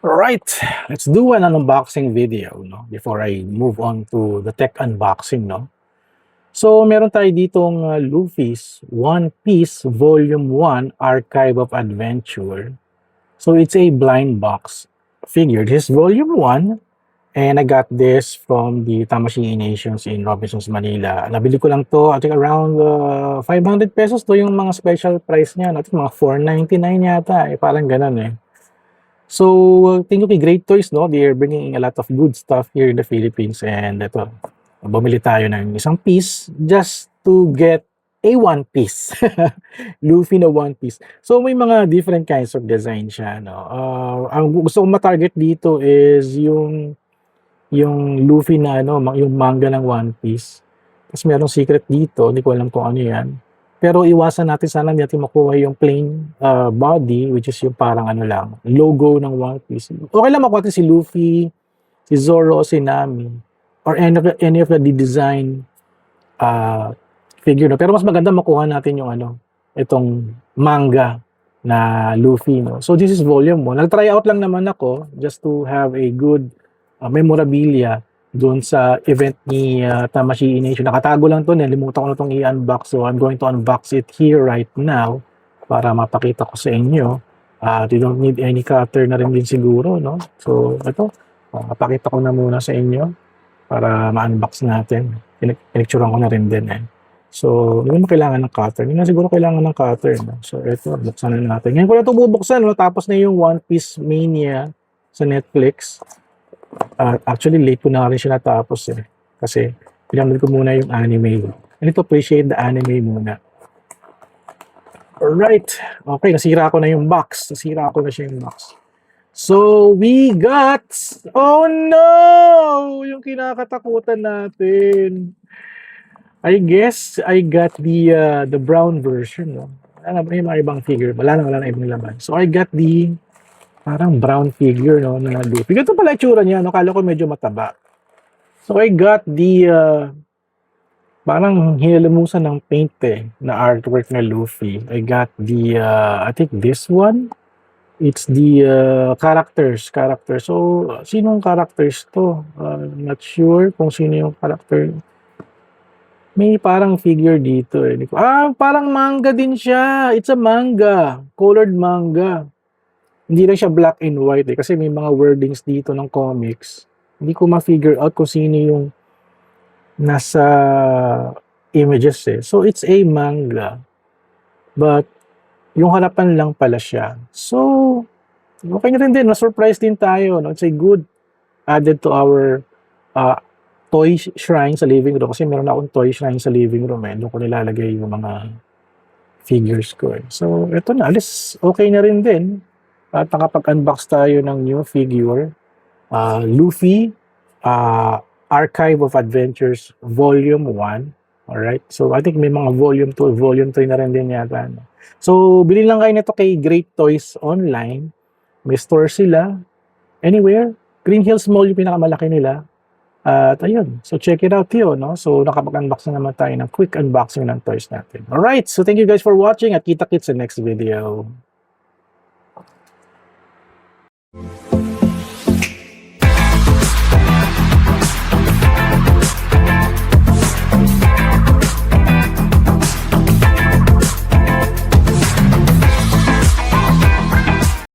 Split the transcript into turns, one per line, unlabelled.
Alright, let's do an unboxing video, no? Before I move on to the tech unboxing, no? So, meron tayo ditong Luffy's One Piece Volume 1 Archive of Adventure. So, it's a blind box figure. This is Volume 1, and I got this from the Tamashii Nations in Robinsons, Manila. Nabili ko lang to, I think around 500 pesos to yung mga special price niya. Natin mga 499 yata, parang ganun eh. So, thank you kay Great Toys, no? They're bringing a lot of good stuff here in the Philippines. And ito, bumili tayo ng isang piece just to get a one piece. Luffy na one piece. So, may mga different kinds of design siya, no? Ang gusto kong matarget dito is yung Luffy na, ano, yung manga ng One Piece. Tapos merong secret dito, hindi ko alam kung ano yan. Pero iwasan natin, sana hindi natin makuha yung plain body, which is yung parang ano lang, logo ng One Piece. Okay lang makuha natin si Luffy, si Zoro, si Nami, or any of the design figure. No? Pero mas maganda makuha natin yung ano, itong manga na Luffy. No? So this is volume 1. Nag-try out lang naman ako just to have a good memorabilia doon sa event ni Tamashii Nation. Nakatago lang to, nalimutan ko na itong i-unbox. So, I'm going to unbox it here right now para mapakita ko sa inyo. You don't need any cutter na rin din siguro, no? So, ito, mapakita ko na muna sa inyo para ma-unbox natin. Pinicturean ko na rin din eh. So, hindi mo kailangan ng cutter. Hindi na siguro kailangan ng cutter. No? So, ito, buksan na natin. Ngayon ko na ito bubuksan, no? Tapos na yung One Piece Mania sa Netflix. Actually, late ko na rin siya natapos eh. Kasi, pinanood ko muna yung anime. I need to appreciate the anime muna. Alright. Okay, nasira ko na yung box. Nasira ko na siya yung box. So, we got... Oh no! Yung kinakatakutan natin. I guess, I got the brown version. No? Wala na ba yung mga ibang figure? Wala na ibang laman. So, I got the... parang brown figure, no, na Luffy. Ganito pala itsura niya, no? Kala ko medyo mataba. So, I got the, parang hinalamusan ng paint eh, na artwork na Luffy. I got the, I think this one. It's the characters. So, sinong characters to? Not sure kung sino yung character. May parang figure dito eh. Parang manga din siya. It's a manga. Colored manga. Hindi lang siya black and white eh, kasi may mga wordings dito ng comics. Hindi ko ma-figure out kung sino yung nasa images eh. So, it's a manga. But, yung harapan lang pala siya. So, okay na rin din. Na-surprise din tayo. No? It's a good added to our toy shrine sa living room. Kasi meron akong toy shrine sa living room eh. Doon ko nilalagay yung mga figures ko eh. So, eto na. Alis, okay na rin din. At nakapag-unbox tayo ng new figure, Luffy Archive of Adventures Volume 1. Alright? So, I think may mga Volume 2, Volume 3 na rin din yata. So, bilhin lang kayo nito kay Great Toys Online. May store sila. Anywhere. Green Hills Mall yung pinakamalaki nila. At ayun. So, check it out yun. No? So, nakapag-unbox na naman tayo ng quick unboxing ng toys natin. Alright. So, thank you guys for watching at kita-kits sa next video.